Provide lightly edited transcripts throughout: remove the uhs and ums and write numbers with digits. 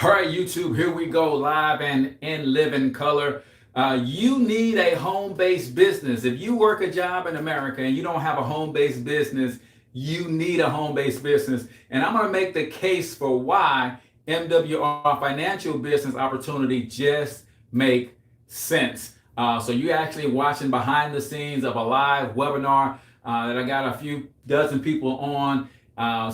All right, YouTube, here we go live and in living color. You need a home-based business. If you work a job in America and you don't have a home-based business, you need a home-based business. And I'm going to make the case for why MWR financial business opportunity just make sense. So you're actually watching behind the scenes of a live webinar that I got a few dozen people on.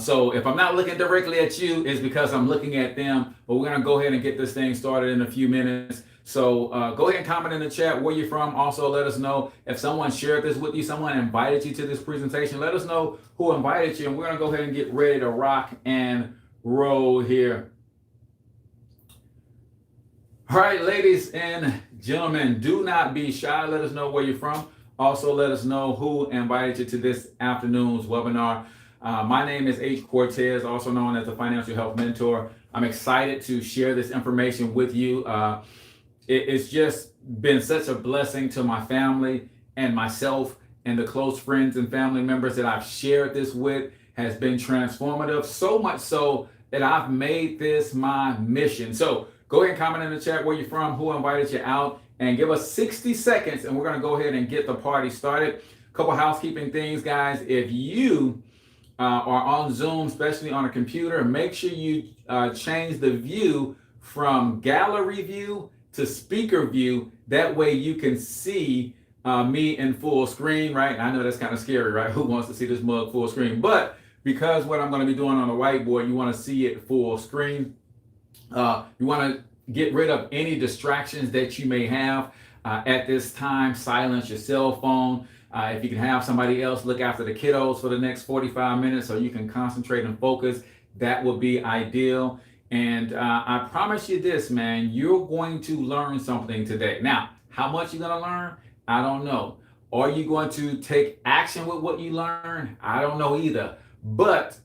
So if I'm not looking directly at you, it's because I'm looking at them. But we're going to go ahead and get this thing started in a few minutes. So go ahead and comment in the chat where you're from. Also, let us know if someone shared this with you, someone invited you to this presentation. Let us know who invited you, and we're going to go ahead and get ready to rock and roll here. All right, ladies and gentlemen, do not be shy. Let us know where you're from. Also, let us know who invited you to this afternoon's webinar. My name is H. Cortez, also known as the Financial Health Mentor. I'm excited to share this information with you. It's just been such a blessing to my family and myself, and the close friends and family members that I've shared this with has been transformative, so much so that I've made this my mission. So go ahead and comment in the chat where you're from, who invited you out, and give us 60 seconds, and we're going to go ahead and get the party started. A couple housekeeping things, guys. If you are on Zoom, especially on a computer, make sure you change the view from gallery view to speaker view. That way you can see me in full screen, right? I know that's kind of scary, right? Who wants to see this mug full screen? But because what I'm going to be doing on the whiteboard, you want to see it full screen. You want to get rid of any distractions that you may have at this time. Silence your cell phone. If you can have somebody else look after the kiddos for the next 45 minutes so you can concentrate and focus, that would be ideal. And I promise you this, man, you're going to learn something today. Now, how much you're going to learn, I don't know. Are you going to take action with what you learn? I don't know either. But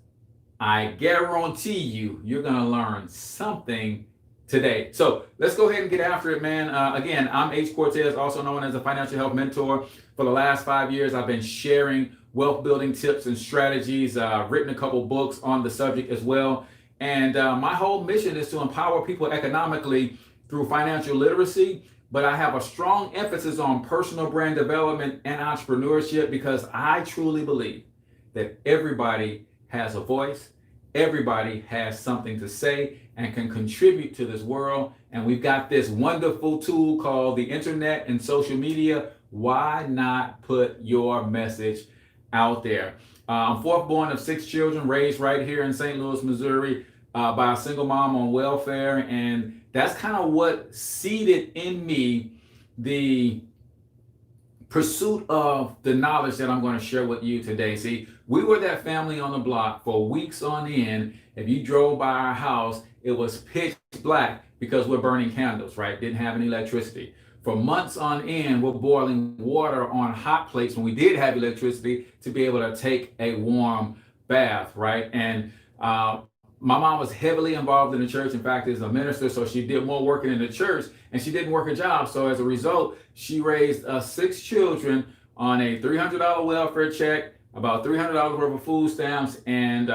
I guarantee you, you're going to learn something today. So let's go ahead and get after it, man. Again, I'm H. Cortez, also known as a Financial Health Mentor. For the last 5 years, I've been sharing wealth building tips and strategies. I've written a couple books on the subject as well. And my whole mission is to empower people economically through financial literacy. But I have a strong emphasis on personal brand development and entrepreneurship because I truly believe that everybody has a voice. Everybody has something to say and can contribute to this world. And we've got this wonderful tool called the internet and social media. Why not put your message out there? I'm fourth born of 6 children, raised right here in St. Louis, Missouri, by a single mom on welfare. And that's kind of what seeded in me the pursuit of the knowledge that I'm going to share with you today. See, we were that family on the block for weeks on end. If you drove by our house, it was pitch black because we're burning candles, right? Didn't have any electricity. For months on end, we're boiling water on hot plates when we did have electricity to be able to take a warm bath, right? And my mom was heavily involved in the church. In fact, is a minister, so she did more working in the church, and she didn't work a job. So as a result, she raised 6 children on a $300 welfare check, about $300 worth of food stamps, and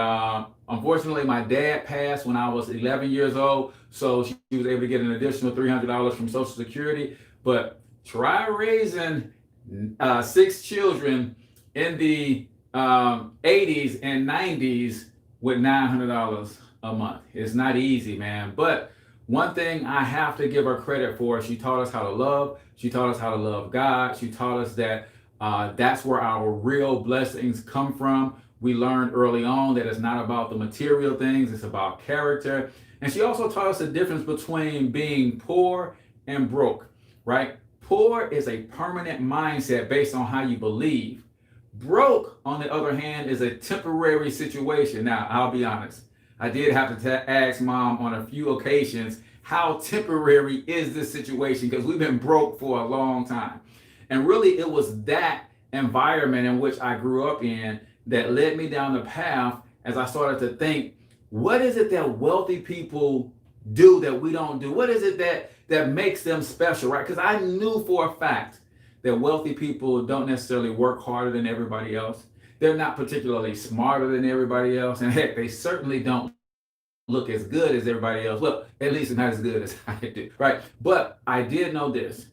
unfortunately, my dad passed when I was 11 years old, so she was able to get an additional $300 from Social Security. But try raising 6 children in the 80s and 90s with $900 a month. It's not easy, man. But one thing I have to give her credit for, she taught us how to love. She taught us how to love God. She taught us that that's where our real blessings come from. We learned early on that it's not about the material things, it's about character. And she also taught us the difference between being poor and broke, right? Poor is a permanent mindset based on how you believe. Broke, on the other hand, is a temporary situation. Now, I'll be honest. I did have to ask mom on a few occasions, how temporary is this situation? Because we've been broke for a long time. And really, it was that environment in which I grew up in that led me down the path as I started to think, what is it that wealthy people do that we don't do? What is it that makes them special, right? Because I knew for a fact that wealthy people don't necessarily work harder than everybody else. They're not particularly smarter than everybody else. And heck, they certainly don't look as good as everybody else. Well, at least not as good as I do, right? But I did know this.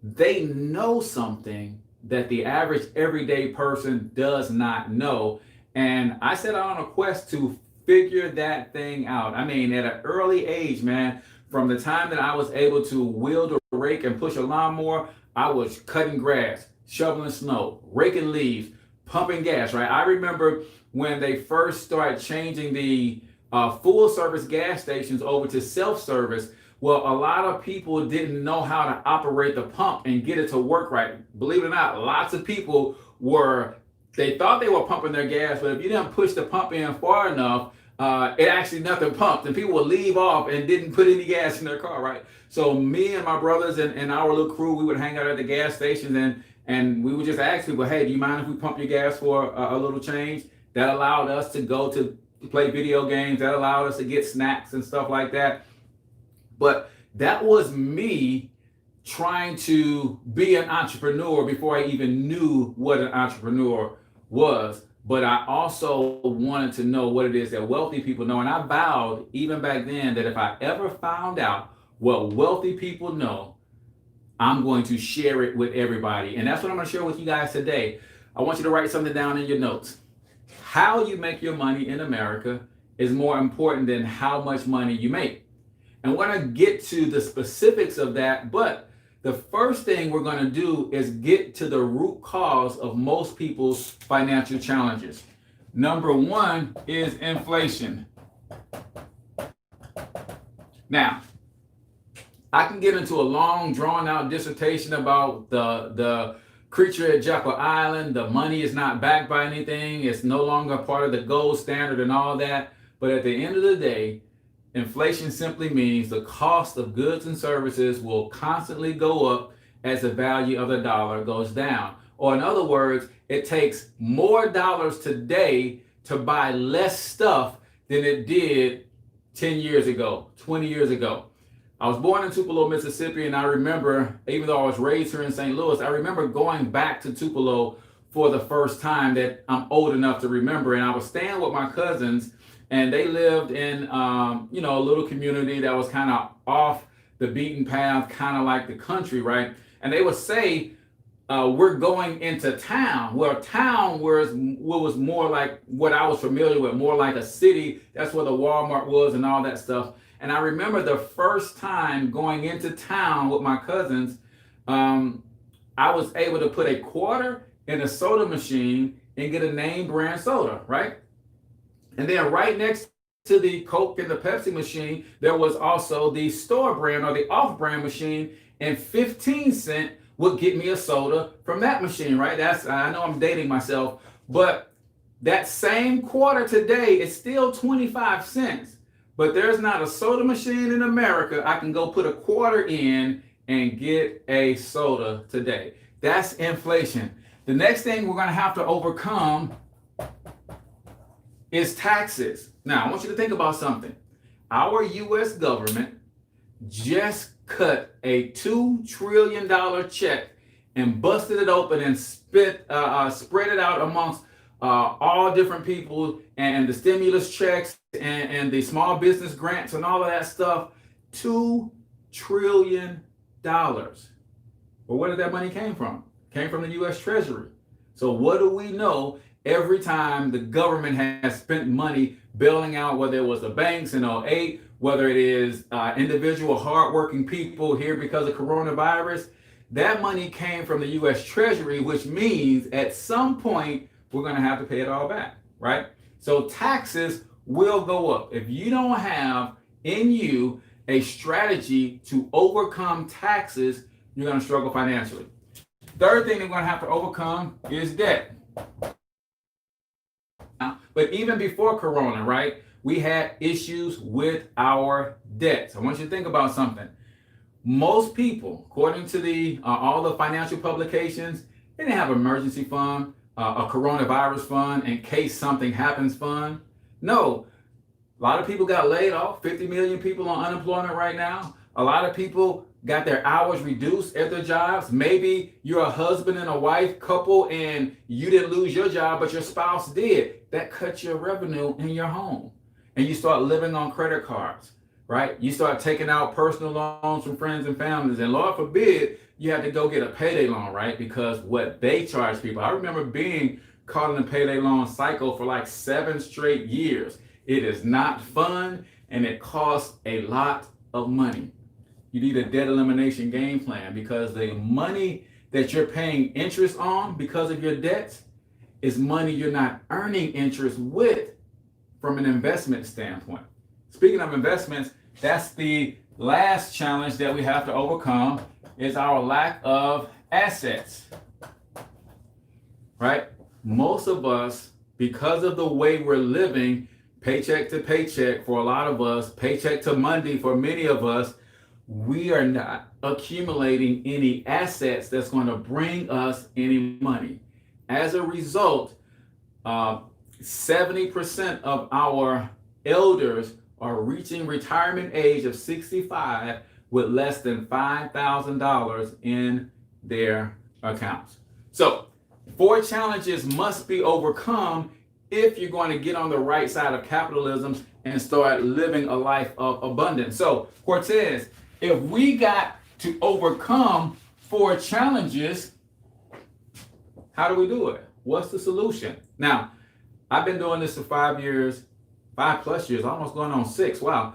They know something that the average everyday person does not know. And I set out on a quest to figure that thing out. I mean, at an early age, man, from the time that I was able to wield a rake and push a lawnmower, I was cutting grass, shoveling snow, raking leaves, pumping gas, right? I remember when they first started changing the full service gas stations over to self-service. Well, a lot of people didn't know how to operate the pump and get it to work right. Believe it or not, lots of people they thought they were pumping their gas, but if you didn't push the pump in far enough, it actually nothing pumped, and people would leave off and didn't put any gas in their car, right? So me and my brothers and our little crew, we would hang out at the gas stations and we would just ask people, hey, do you mind if we pump your gas for a little change? That allowed us to go to play video games. That allowed us to get snacks and stuff like that. But that was me trying to be an entrepreneur before I even knew what an entrepreneur was. But I also wanted to know what it is that wealthy people know. And I vowed even back then that if I ever found out what wealthy people know, I'm going to share it with everybody. And that's what I'm going to share with you guys today. I want you to write something down in your notes. How you make your money in America is more important than how much money you make. And we're going to get to the specifics of that, but the first thing we're going to do is get to the root cause of most people's financial challenges. Number one is inflation. Now, I can get into a long, drawn-out dissertation about the creature at Jekyll Island. The money is not backed by anything. It's no longer part of the gold standard and all that. But at the end of the day, inflation simply means the cost of goods and services will constantly go up as the value of the dollar goes down. Or in other words, it takes more dollars today to buy less stuff than it did 10 years ago, 20 years ago. I was born in Tupelo, Mississippi, and I remember, even though I was raised here in St. Louis, I remember going back to Tupelo for the first time that I'm old enough to remember. And I was staying with my cousins, and they lived in, a little community that was kind of off the beaten path, kind of like the country, right? And they would say, we're going into town. Well, town was more like what I was familiar with, more like a city. That's where the Walmart was and all that stuff. And I remember the first time going into town with my cousins, I was able to put a quarter in a soda machine and get a name brand soda, right? And then right next to the Coke and the Pepsi machine, there was also the store brand or the off-brand machine, and 15 cents would get me a soda from that machine, right? I know I'm dating myself, but that same quarter today is still 25 cents. But there's not a soda machine in America I can go put a quarter in and get a soda today. That's inflation. The next thing we're going to have to overcome is taxes. Now, I want you to think about something. Our U.S. government just cut a $2 trillion check and busted it open and spread it out amongst all different people, and the stimulus checks and the small business grants and all of that stuff. $2 trillion. Well, where did that money came from? Came from the U.S. Treasury. So what do we know every time the government has spent money bailing out, whether it was the banks in 2008, whether it is individual hardworking people here because of coronavirus? That money came from the U.S. Treasury, which means at some point we're going to have to pay it all back, right? So taxes will go up. If you don't have in you a strategy to overcome taxes, you're going to struggle financially. Third thing they're going to have to overcome is debt. But even before Corona, right, we had issues with our debts. I want you to think about something. Most people, according to all the financial publications, they didn't have an emergency fund, a coronavirus fund, in case something happens fund. No, a lot of people got laid off. 50 million people on unemployment right now. A lot of people got their hours reduced at their jobs. Maybe you're a husband and a wife couple and you didn't lose your job, but your spouse did. That cut your revenue in your home. and you start living on credit cards, right? You start taking out personal loans from friends and families, and Lord forbid, you have to go get a payday loan, right? Because what they charge people. I remember being caught in the payday loan cycle for like 7 straight years. It is not fun, and it costs a lot of money. You need a debt elimination game plan, because the money that you're paying interest on because of your debts is money you're not earning interest with from an investment standpoint. Speaking of investments, that's the last challenge that we have to overcome, is our lack of assets, right? Most of us, because of the way we're living, paycheck to paycheck for a lot of us, paycheck to Monday for many of us, we are not accumulating any assets that's going to bring us any money. As a result, 70% of our elders are reaching retirement age of 65 with less than $5,000 in their accounts. So 4 challenges must be overcome if you're going to get on the right side of capitalism and start living a life of abundance. So Cortez, if we got to overcome 4 challenges, how do we do it? What's the solution? Now, I've been doing this for 5 years, 5+ years, almost going on 6. Wow.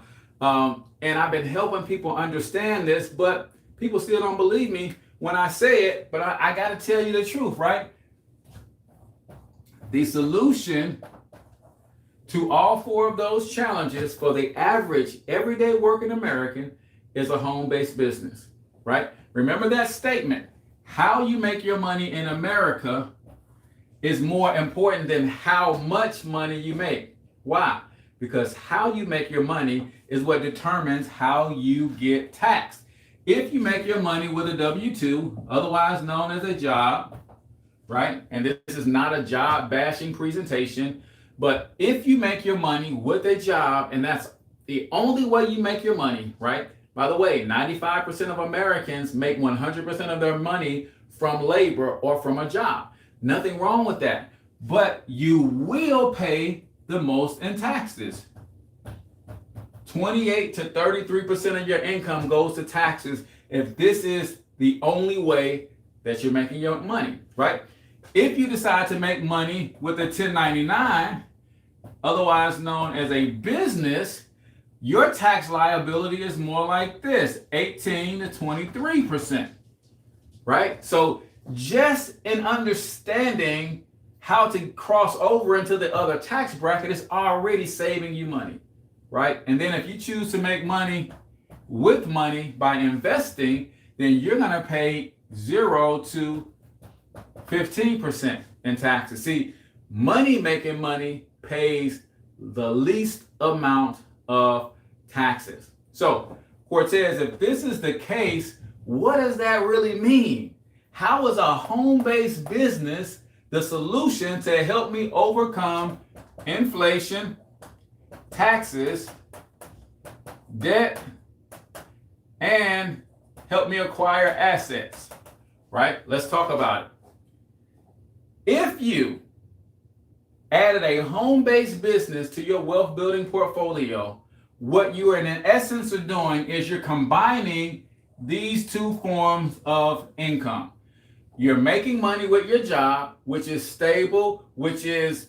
And I've been helping people understand this, but people still don't believe me when I say it, but I got to tell you the truth, right? The solution to all 4 of those challenges for the average everyday working American is a home-based business, right? Remember that statement. How you make your money in America is more important than how much money you make. Why? Because how you make your money is what determines how you get taxed. If you make your money with a W-2, otherwise known as a job, right? And this is not a job bashing presentation, but if you make your money with a job, and that's the only way you make your money, right? By the way, 95% of Americans make 100% of their money from labor or from a job. Nothing wrong with that, but you will pay the most in taxes. 28 to 33% of your income goes to taxes if this is the only way that you're making your money, right? If you decide to make money with a 1099, otherwise known as a business, your tax liability is more like this, 18 to 23%, right? So just in understanding how to cross over into the other tax bracket is already saving you money, right? And then if you choose to make money with money by investing, then you're going to pay 0 to 15% in taxes. See, money making money pays the least amount of taxes. So, Cortez, if this is the case, what does that really mean? How is a home-based business the solution to help me overcome inflation, taxes, debt, and help me acquire assets, right? Let's talk about it. If you added a home-based business to your wealth building portfolio, what you are in essence are doing is you're combining these 2 forms of income. You're making money with your job, which is stable, which is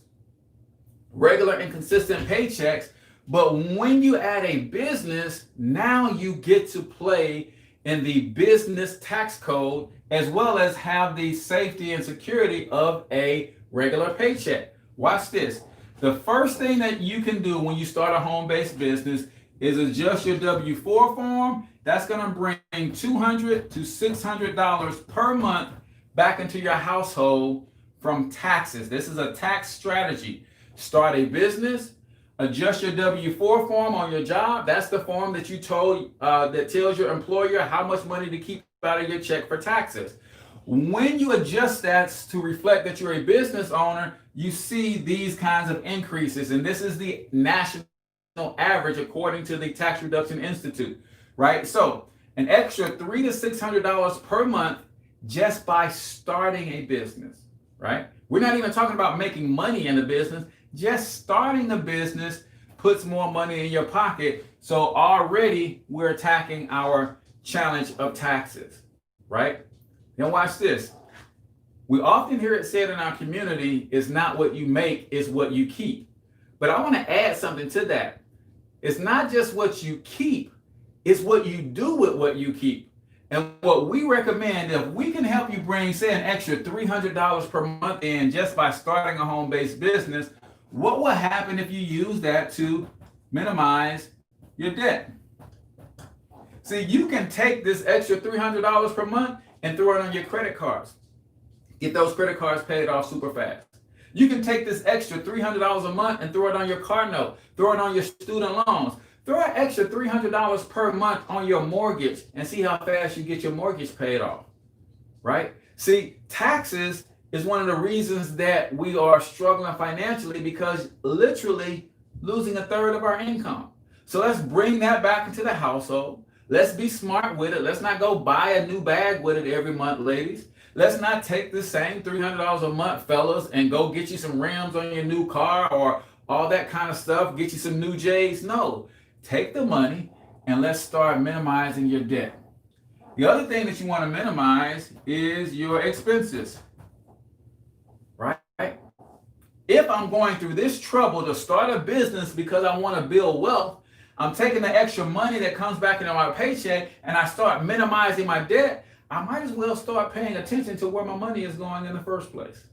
regular and consistent paychecks. But when you add a business, now you get to play in the business tax code, as well as have the safety and security of a regular paycheck. Watch this. The first thing that you can do when you start a home-based business is adjust your W-4 form. That's going to bring $200 to $600 per month back into your household from taxes. This is a tax strategy. Start a business, adjust your W-4 form on your job. That's the form that you told that tells your employer how much money to keep out of your check for taxes. When you adjust that to reflect that you're a business owner, you see these kinds of increases, and this is the national average according to the Tax Reduction Institute, right? So an extra $300 to $600 per month just by starting a business, right? We're not even talking about making money in the business. Just starting the business puts more money in your pocket. So already we're attacking our challenge of taxes, right? Now watch this. We often hear it said in our community, it's not what you make, it's what you keep. But I want to add something to that. It's not just what you keep, it's what you do with what you keep. And what we recommend, if we can help you bring, say, an extra $300 per month in just by starting a home-based business, what will happen if you use that to minimize your debt? See, you can take this extra $300 per month and throw it on your credit cards. Get those credit cards paid off super fast. You can take this extra $300 a month and throw it on your car note, throw it on your student loans, throw an extra $300 per month on your mortgage and see how fast you get your mortgage paid off, right? See, taxes is one of the reasons that we are struggling financially, because literally losing a third of our income. So let's bring that back into the household. Let's be smart with it. Let's not go buy a new bag with it every month, ladies. Let's not take the same $300 a month, fellas, and go get you some rims on your new car or all that kind of stuff, get you some new J's. No, take the money and let's start minimizing your debt. The other thing that you want to minimize is your expenses, right? If I'm going through this trouble to start a business because I want to build wealth, I'm taking the extra money that comes back into my paycheck and I start minimizing my debt, I might as well start paying attention to where my money is going in the first place.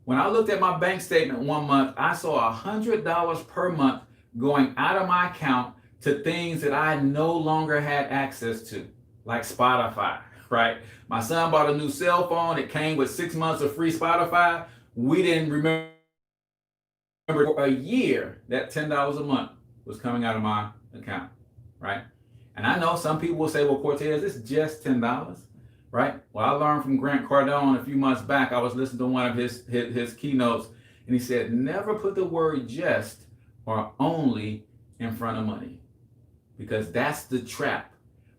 When I looked at my bank statement one month, I saw $100 per month going out of my account to things that I no longer had access to, like Spotify, right? My son bought a new cell phone. It came with 6 months of free Spotify. We didn't remember for a year that $10 a month was coming out of my account, right? And I know some people will say, well, Cortez, it's just $10, right? Well, I learned from Grant Cardone a few months back. I was listening to one of his keynotes, and he said, never put the word just or only in front of money, because that's the trap.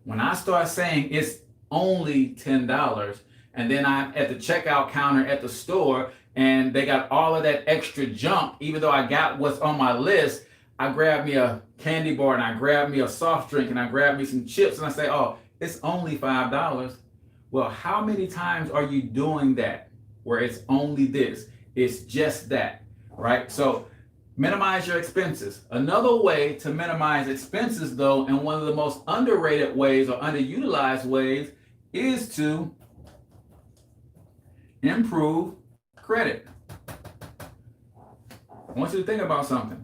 When I start saying it's only $10, and then I'm at the checkout counter at the store, and they got all of that extra junk, even though I got what's on my list, I grab me a candy bar and I grab me a soft drink and I grab me some chips and I say, oh, it's only $5. Well, how many times are you doing that where it's only this? It's just that, right? So minimize your expenses. Another way to minimize expenses, though, and one of the most underrated ways or underutilized ways, is to improve credit. I want you to think about something.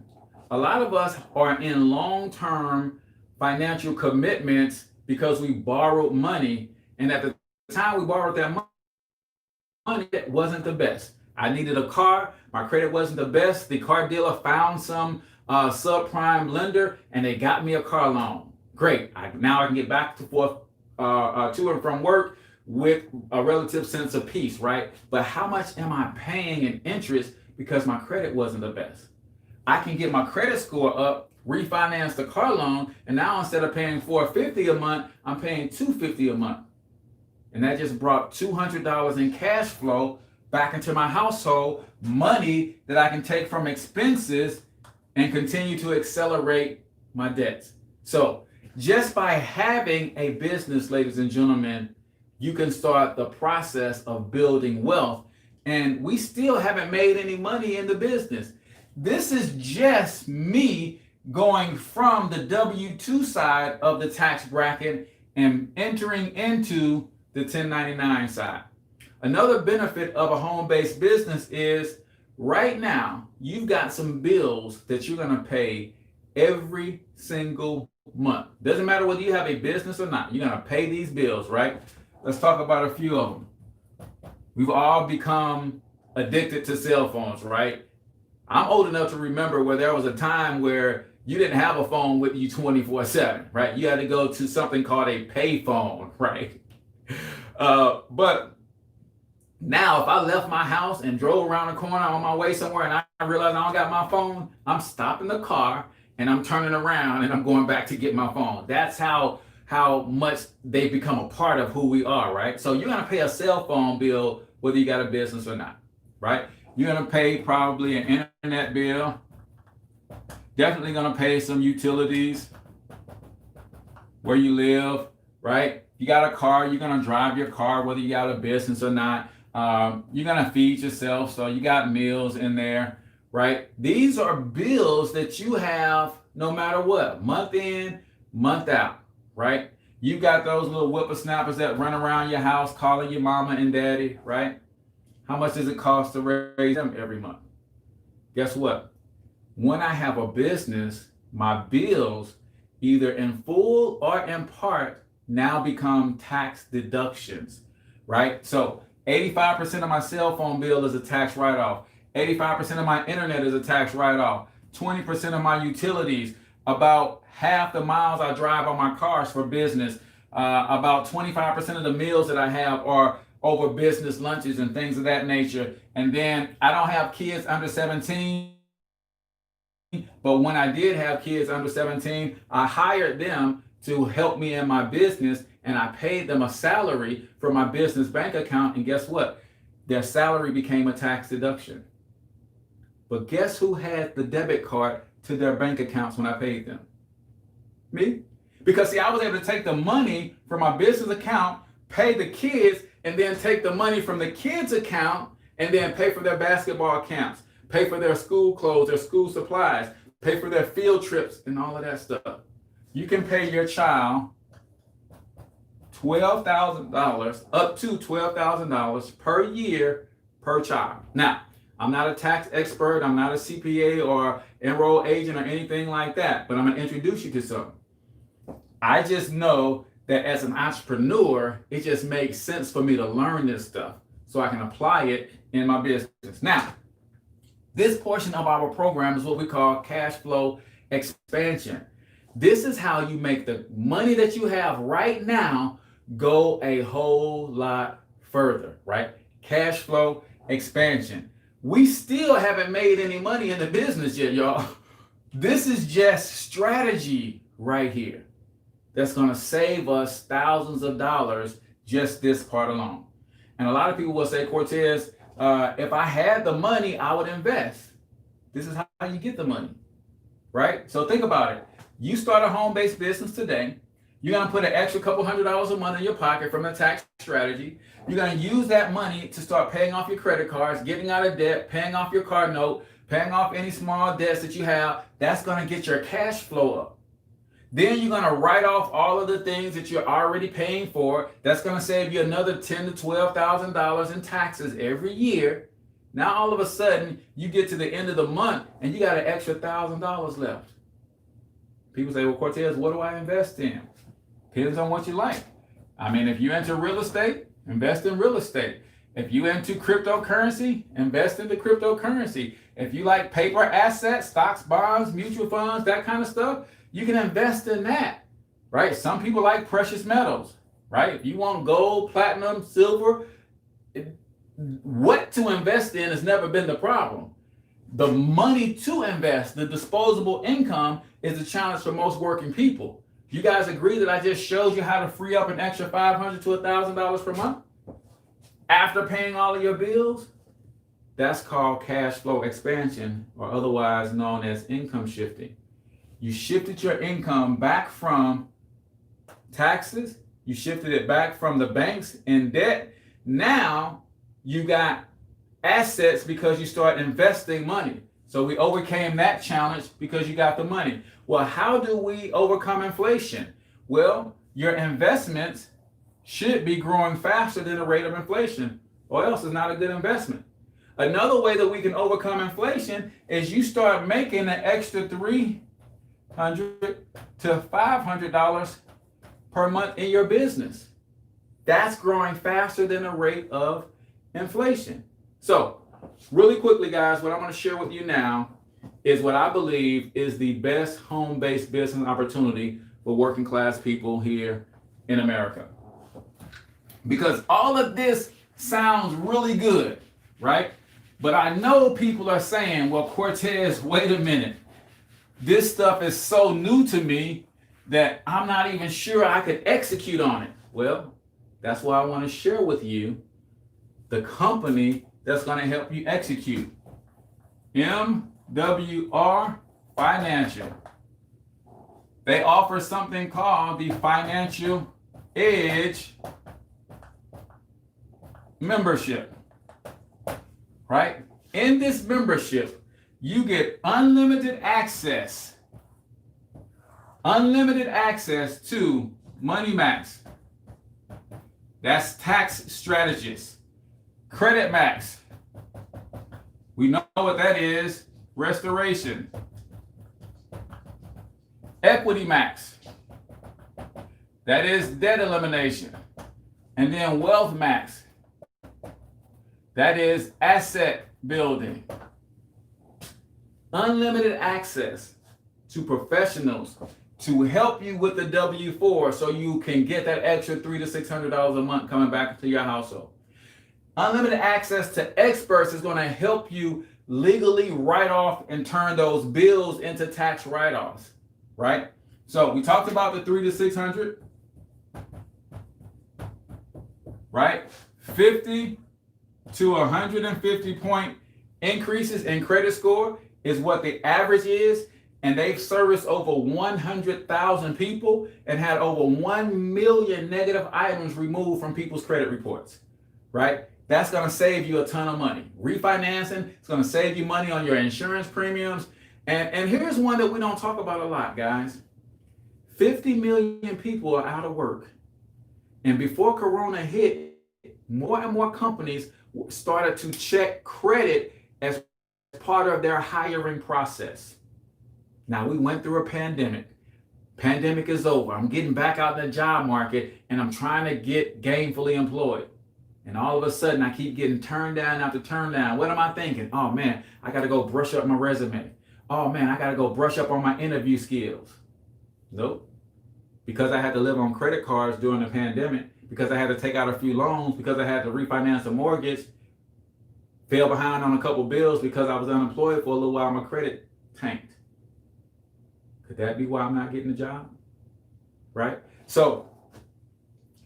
A lot of us are in long-term financial commitments because we borrowed money, and at the time we borrowed that money, it wasn't the best. I needed a car, my credit wasn't the best. The car dealer found some subprime lender, and they got me a car loan. Great. Now I can get back and forth to and from work with a relative sense of peace, right? But how much am I paying in interest because my credit wasn't the best? I can get my credit score up, refinance the car loan, and now instead of paying $450 a month, I'm paying $250 a month. And that just brought $200 in cash flow back into my household, money that I can take from expenses and continue to accelerate my debts. So just by having a business, ladies and gentlemen, you can start the process of building wealth. And we still haven't made any money in the business. This is just me going from the W-2 side of the tax bracket and entering into the 1099 side. Another benefit of a home-based business is right now, you've got some bills that you're going to pay every single month. Doesn't matter whether you have a business or not, you're going to pay these bills, right? Let's talk about a few of them. We've all become addicted to cell phones, right? I'm old enough to remember where there was a time where you didn't have a phone with you 24/7, right? You had to go to something called a pay phone, right? But now if I left my house and drove around the corner on my way somewhere and I realized I don't got my phone, I'm stopping the car and I'm turning around and I'm going back to get my phone. That's how much they become a part of who we are, right? So you're gonna pay a cell phone bill whether you got a business or not, right? You're gonna pay probably an internet bill. Definitely going to pay some utilities where you live, right? You got a car, you're going to drive your car, whether you got a business or not. You're going to feed yourself, so you got meals in there, right? These are bills that you have no matter what, month in, month out, right? You got those little whippersnappers that run around your house calling you mama and daddy, right? How much does it cost to raise them every month? Guess what? When I have a business, my bills, either in full or in part, now become tax deductions, right? So 85% of my cell phone bill is a tax write-off. 85% of my internet is a tax write-off. 20% of my utilities, about half the miles I drive on my cars for business, about 25% of the meals that I have are over business lunches and things of that nature. And then I don't have kids under 17, but when I did have kids under 17, I hired them to help me in my business, and I paid them a salary from my business bank account. And guess what? Their salary became a tax deduction. But guess who had the debit card to their bank accounts when I paid them? Me. Because see, I was able to take the money from my business account, pay the kids, and then take the money from the kids' account and then pay for their basketball camps, pay for their school clothes, their school supplies, pay for their field trips and all of that stuff. You can pay your child $12,000, up to $12,000 per year per child. Now, I'm not a tax expert, I'm not a CPA or enroll agent or anything like that, but I'm gonna introduce you to something. I just know that as an entrepreneur, it just makes sense for me to learn this stuff so I can apply it in my business. Now, this portion of our program is what we call cash flow expansion. This is how you make the money that you have right now go a whole lot further, right? Cash flow expansion. We still haven't made any money in the business yet, y'all. This is just strategy right here that's going to save us thousands of dollars, just this part alone. And a lot of people will say, Cortez, if I had the money, I would invest. This is how you get the money, right? So think about it. You start a home-based business today. You're going to put an extra couple $100s a month in your pocket from the tax strategy. You're going to use that money to start paying off your credit cards, getting out of debt, paying off your car note, paying off any small debts that you have. That's going to get your cash flow up. Then you're going to write off all of the things that you're already paying for. That's going to save you another $10,000 to $12,000 in taxes every year. Now all of a sudden you get to the end of the month and you got an extra $1,000 left. People say, well, Cortez, what do I invest in? Depends on what you like. I mean, if you're into real estate, invest in real estate. If you're into cryptocurrency, invest in the cryptocurrency. If you like paper assets, stocks, bonds, mutual funds, that kind of stuff, you can invest in that, right? Some people like precious metals, right? If you want gold, platinum, silver, what to invest in has never been the problem. The money to invest, the disposable income, is the challenge for most working people. You guys agree that I just showed you how to free up an extra $500 to $1,000 per month after paying all of your bills? That's called cash flow expansion, or otherwise known as income shifting. You shifted your income back from taxes, you shifted it back from the banks and debt. Now you got assets because you start investing money. So we overcame that challenge because you got the money. Well, how do we overcome inflation? Well, your investments should be growing faster than the rate of inflation, or else it's not a good investment. Another way that we can overcome inflation is you start making an extra $300 to $500 per month in your business. That's growing faster than the rate of inflation. So, really quickly, guys, what I'm going to share with you now is what I believe is the best home-based business opportunity for working class people here in America. Because all of this sounds really good, right? But I know people are saying, well, Cortez, wait a minute. This stuff is so new to me that I'm not even sure I could execute on it. Well, that's why I want to share with you the company that's going to help you execute. MWR Financial. They offer something called the Financial Edge membership, right? In this membership, you get unlimited access to Money Max. That's tax strategist. Credit Max. We know what that is. Restoration. Equity Max. That is debt elimination. And then Wealth Max. That is asset building. Unlimited access to professionals to help you with the W-4 so you can get that extra $300 to $600 a month coming back into your household. Unlimited access to experts is going to help you legally write off and turn those bills into tax write-offs, right? So we talked about the $300 to $600, right? 50 to 150 point increases in credit score is what the average is, and they've serviced over 100,000 people and had over 1 million negative items removed from people's credit reports, right? That's going to save you a ton of money. Refinancing, it's going to save you money on your insurance premiums. And here's one that we don't talk about a lot, guys. 50 million people are out of work. And before Corona hit, more and more companies started to check credit as part of their hiring process. Now, we went through a pandemic. Pandemic is over. I'm getting back out in the job market and I'm trying to get gainfully employed. And all of a sudden, I keep getting turned down after turned down. What am I thinking? Oh, man, I got to go brush up my resume. Oh, man, I got to go brush up on my interview skills. Nope. Because I had to live on credit cards during the pandemic, because I had to take out a few loans, because I had to refinance a mortgage, fell behind on a couple bills because I was unemployed for a little while, my credit tanked. Could that be why I'm not getting a job? Right? So,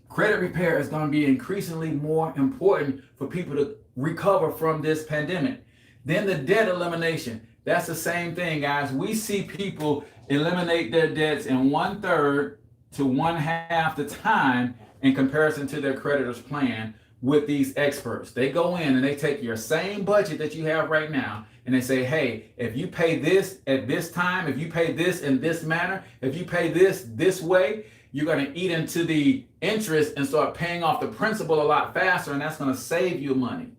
credit repair is going to be increasingly more important for people to recover from this pandemic. Then the debt elimination. That's the same thing, guys. We see people eliminate their debts in 1/3 to 1/2 the time in comparison to their creditor's plan with these experts. They go in and they take your same budget that you have right now and they say, hey, if you pay this at this time, if you pay this in this manner, if you pay this way, you're going to eat into the interest and start paying off the principal a lot faster, and that's going to save you money.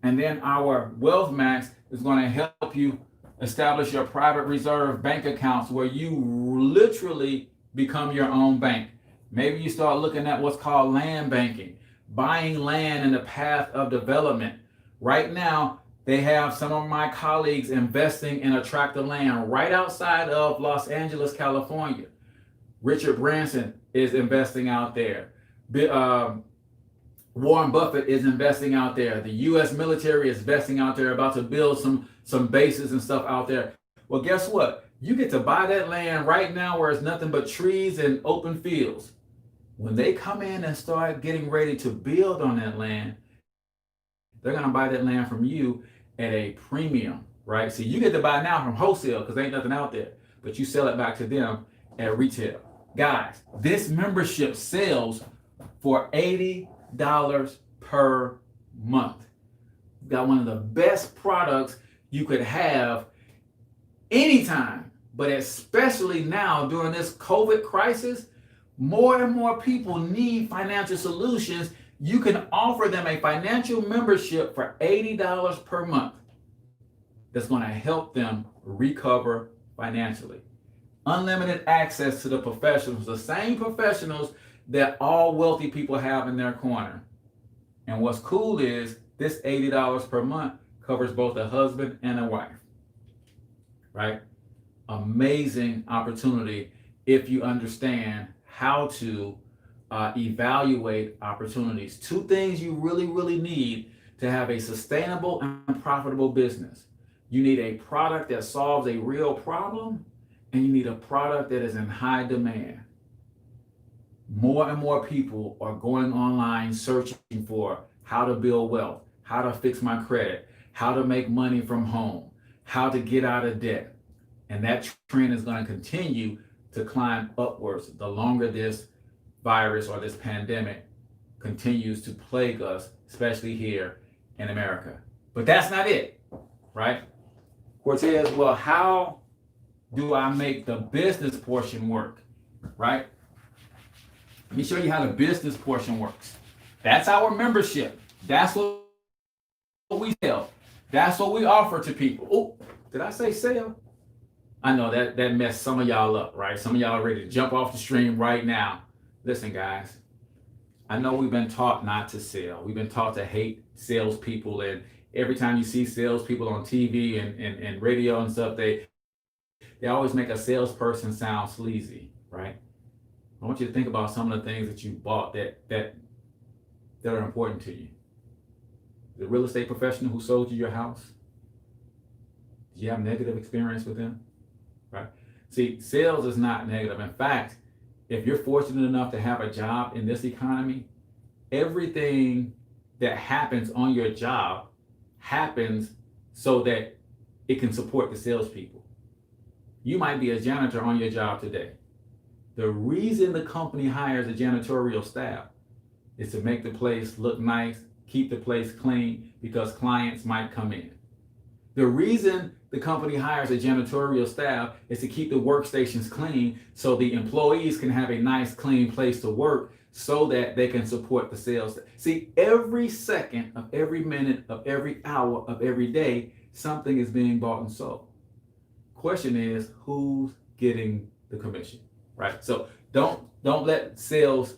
And then our Wealth Max is going to help you establish your private reserve bank accounts where you literally become your own bank. Maybe you start looking at what's called land banking, buying land in the path of development. Right now, they have some of my colleagues investing in a tract of land right outside of Los Angeles, California. Richard Branson is investing out there. Warren Buffett is investing out there. The U.S. military is investing out there, about to build some bases and stuff out there. Well, guess what? You get to buy that land right now where it's nothing but trees and open fields. When they come in and start getting ready to build on that land, they're going to buy that land from you at a premium, right? So you get to buy now from wholesale because there ain't nothing out there, but you sell it back to them at retail. Guys, this membership sells for $80 per month. We've got one of the best products you could have anytime, but especially now during this COVID crisis, more and more people need financial solutions. You can offer them a financial membership for $80 per month that's going to help them recover financially. Unlimited access to the professionals, the same professionals that all wealthy people have in their corner. And what's cool is this $80 per month covers both a husband and a wife, right? Amazing opportunity if you understand how to evaluate opportunities. Two things you really need to have a sustainable and profitable business. You need a product that solves a real problem, and you need a product that is in high demand. More and more people are going online searching for how to build wealth, how to fix my credit, how to make money from home, how to get out of debt. And that trend is going to continue to climb upwards the longer this virus or this pandemic continues to plague us, especially here in America. But that's not it, right? Cortez, well, how do I make the business portion work, right? Let me show you how the business portion works. That's our membership. That's what we sell. That's what we offer to people. Oh, did I say sell? I know that messed some of y'all up, right? Some of y'all are ready to jump off the stream right now. Listen, guys, I know we've been taught not to sell. We've been taught to hate salespeople, and every time you see salespeople on TV and radio and stuff, they always make a salesperson sound sleazy, right? I want you to think about some of the things that you bought that are important to you. The real estate professional who sold you your house, did you have negative experience with them? Right? See, sales is not negative. In fact, if you're fortunate enough to have a job in this economy, everything that happens on your job happens so that it can support the salespeople. You might be a janitor on your job today. The reason the company hires a janitorial staff is to make the place look nice, keep the place clean, because clients might come in. The reason the company hires a janitorial staff is to keep the workstations clean so the employees can have a nice, clean place to work so that they can support the sales. See, every second of every minute of every hour of every day, something is being bought and sold. Question is, who's getting the commission, right? So don't let sales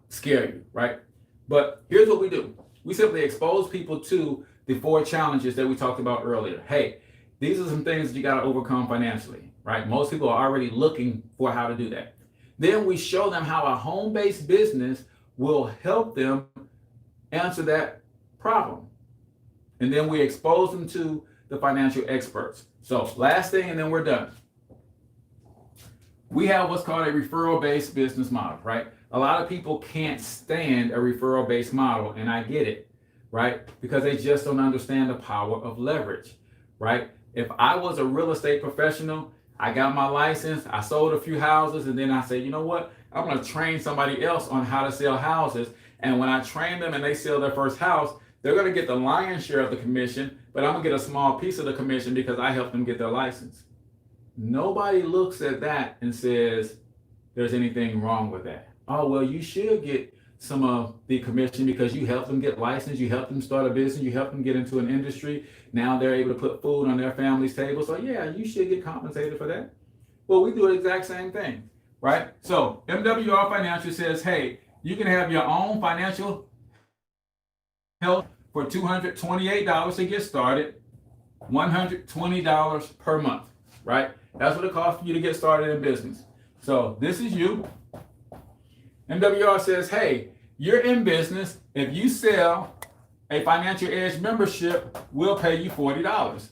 scare you, right? But here's what we do. We simply expose people to the 4 challenges that we talked about earlier. Hey, these are some things that you got to overcome financially, right? Most people are already looking for how to do that. Then we show them how a home-based business will help them answer that problem. And then we expose them to the financial experts. So last thing, and then we're done. We have what's called a referral-based business model, right? A lot of people can't stand a referral-based model, and I get it, right? Because they just don't understand the power of leverage, right? If I was a real estate professional, I got my license, I sold a few houses, and then I say, you know what? I'm going to train somebody else on how to sell houses. And when I train them and they sell their first house, they're going to get the lion's share of the commission, but I'm going to get a small piece of the commission because I helped them get their license. Nobody looks at that and says there's anything wrong with that. Oh, well, you should get some of the commission because you helped them get licensed, you helped them start a business, you helped them get into an industry. Now they're able to put food on their family's table. So yeah, you should get compensated for that. Well, we do the exact same thing, right? So MWR Financial says, hey, you can have your own financial help for $228 to get started, $120 per month, right? That's what it costs for you to get started in business. So this is you. MWR says, hey, you're in business. If you sell a Financial Edge membership, we'll pay you $40.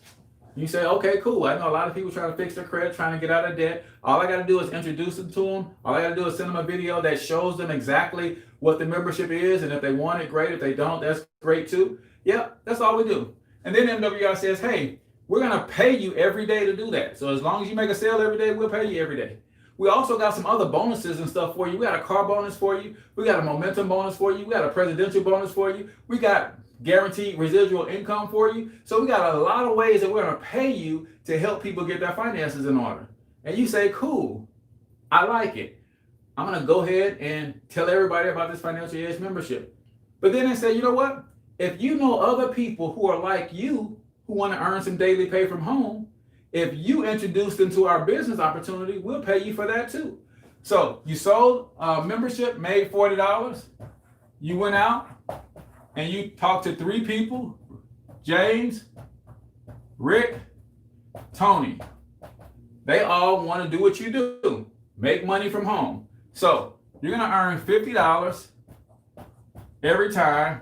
You say, okay, cool. I know a lot of people trying to fix their credit, trying to get out of debt. All I got to do is introduce them to them. All I got to do is send them a video that shows them exactly what the membership is. And if they want it, great. If they don't, that's great too. Yep, that's all we do. And then MWR says, hey, we're going to pay you every day to do that. So as long as you make a sale every day, we'll pay you every day. We also got some other bonuses and stuff for you. We got a car bonus for you. We got a momentum bonus for you. We got a presidential bonus for you. We got guaranteed residual income for you. So we got a lot of ways that we're going to pay you to help people get their finances in order. And you say, cool, I like it. I'm going to go ahead and tell everybody about this Financial Edge membership. But then they say, you know what? If you know other people who are like you, who want to earn some daily pay from home, if you introduce them to our business opportunity, we'll pay you for that too. So you sold a membership, made $40. You went out and you talked to 3 people, James, Rick, Tony. They all want to do what you do, make money from home. So you're going to earn $50 every time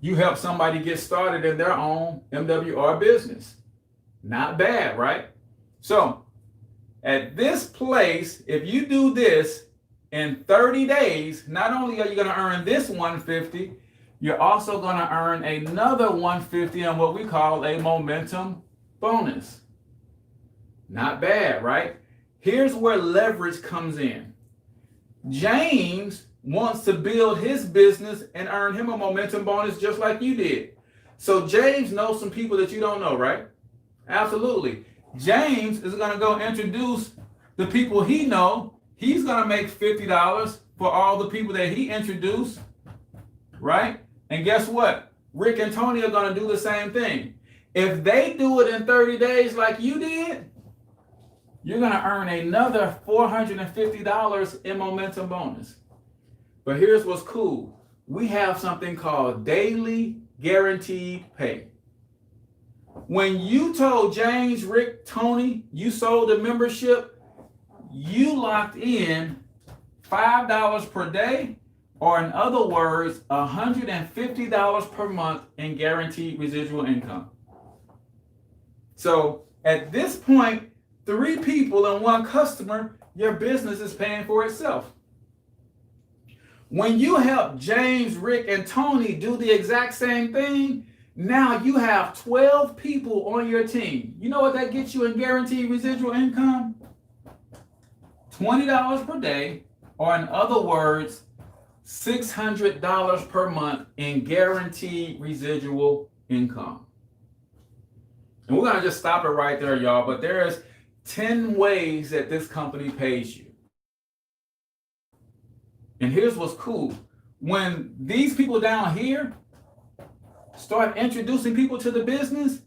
you help somebody get started in their own MWR business. Not bad, right? So at this place, if you do this in 30 days, not only are you going to earn this $150, you're also going to earn another $150 on what we call a momentum bonus. Not bad, right? Here's where leverage comes in. James wants to build his business and earn him a momentum bonus just like you did. So James knows some people that you don't know, right? Absolutely. James is going to go introduce the people he know. He's going to make $50 for all the people that he introduced, right? And guess what? Rick and Tony are going to do the same thing. If they do it in 30 days like you did, you're going to earn another $450 in momentum bonus. But here's what's cool. We have something called daily guaranteed pay. When you told James, Rick, Tony, you sold a membership, you locked in $5 per day, or in other words, $150 per month in guaranteed residual income. So at this point, 3 people and 1 customer, your business is paying for itself. When you help James, Rick, and Tony do the exact same thing, now you have 12 people on your team. You know what that gets you in guaranteed residual income? $20 per day, or in other words, $600 per month in guaranteed residual income. And we're going to just stop it right there, y'all, but there's 10 ways that this company pays you. And here's what's cool. When these people down here start introducing people to the business,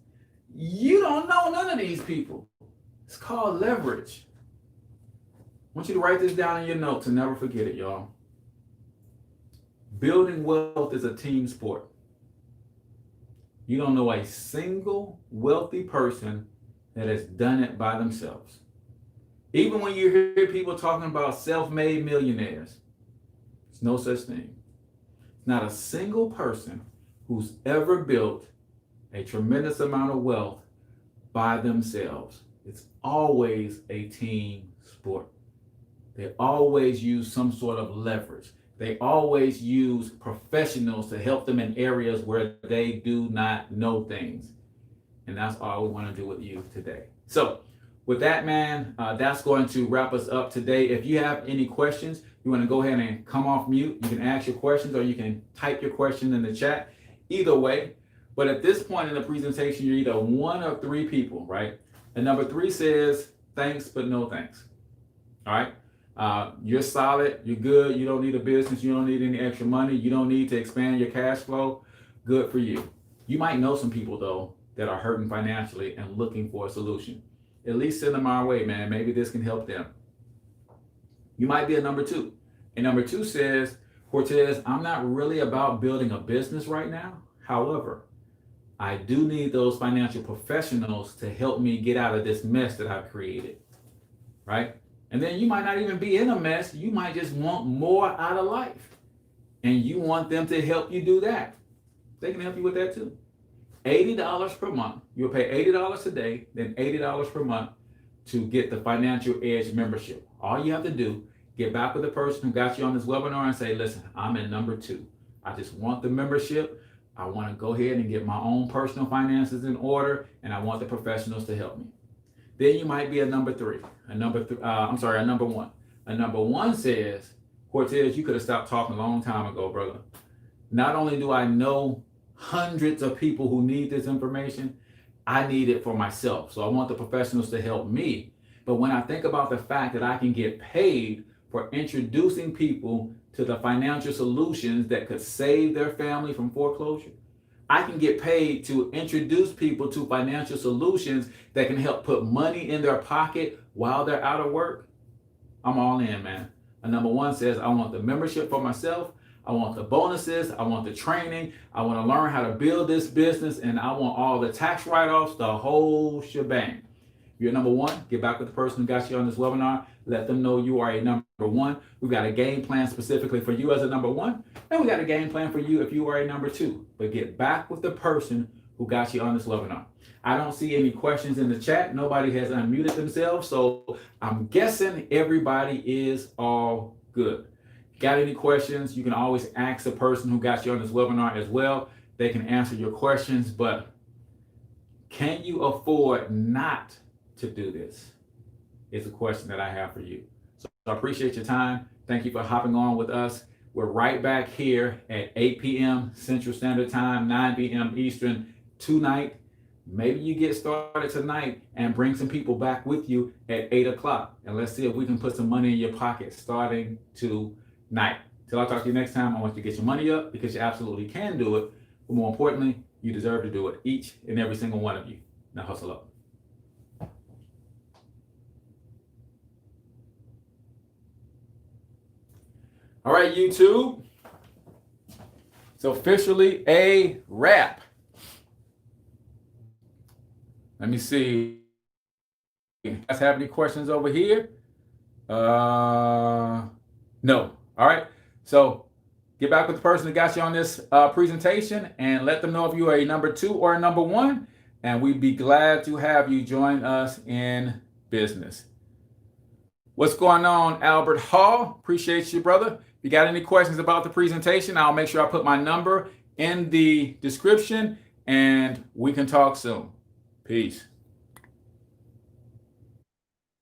you don't know none of these people. It's called leverage. I want you to write this down in your notes and never forget it, y'all. Building wealth is a team sport. You don't know a single wealthy person that has done it by themselves. Even when you hear people talking about self-made millionaires, there's no such thing. Not a single person who's ever built a tremendous amount of wealth by themselves. It's always a team sport. They always use some sort of leverage. They always use professionals to help them in areas where they do not know things. And that's all we want to do with you today. So with that, man, that's going to wrap us up today. If you have any questions, you want to go ahead and come off mute. You can ask your questions or you can type your question in the chat. Either way. But at this point in the presentation, you're either 1 of 3 people, right? And number 3 says, thanks, but no thanks. All right. You're solid, you're good, you don't need a business, you don't need any extra money, you don't need to expand your cash flow. Good for you. You might know some people though that are hurting financially and looking for a solution. At least send them our way, man. Maybe this can help them. You might be a number 2. And number 2 says, Cortez, I'm not really about building a business right now. However, I do need those financial professionals to help me get out of this mess that I've created, right? And then you might not even be in a mess. You might just want more out of life. And you want them to help you do that. They can help you with that too. $80 per month. You'll pay $80 a day, then $80 per month to get the Financial Edge membership. All you have to do, get back with the person who got you on this webinar and say, listen, I'm in number 2. I just want the membership. I want to go ahead and get my own personal finances in order, and I want the professionals to help me. Then you might be a number 3, a number 1. A number 1 says, Cortez, you could have stopped talking a long time ago, brother. Not only do I know hundreds of people who need this information, I need it for myself. So I want the professionals to help me. But when I think about the fact that I can get paid for introducing people to the financial solutions that could save their family from foreclosure, I can get paid to introduce people to financial solutions that can help put money in their pocket while they're out of work, I'm all in, man. A number 1 says, I want the membership for myself. I want the bonuses. I want the training. I want to learn how to build this business. And I want all the tax write-offs, the whole shebang. You're number 1. Get back with the person who got you on this webinar. Let them know you are a number 1. We've got a game plan specifically for you as a number 1. And we got a game plan for you if you are a number 2. But get back with the person who got you on this webinar. I don't see any questions in the chat. Nobody has unmuted themselves. So I'm guessing everybody is all good. Got any questions? You can always ask the person who got you on this webinar as well. They can answer your questions. But can you afford not to do this? is a question that I have for you. So I appreciate your time. Thank you for hopping on with us. We're right back here at 8 p.m. Central Standard Time, 9 p.m. Eastern tonight. Maybe you get started tonight and bring some people back with you at 8 o'clock. And let's see if we can put some money in your pocket starting tonight. Till I talk to you next time, I want you to get your money up because you absolutely can do it. But more importantly, you deserve to do it, each and every single one of you. Now hustle up. All right, YouTube. It's officially a wrap. Let me see. You guys have any questions over here? No. All right. So get back with the person that got you on this presentation and let them know if you are a number 2 or a number 1. And we'd be glad to have you join us in business. What's going on, Albert Hall? Appreciate you, brother. If you got any questions about the presentation, I'll make sure I put my number in the description and we can talk soon. Peace.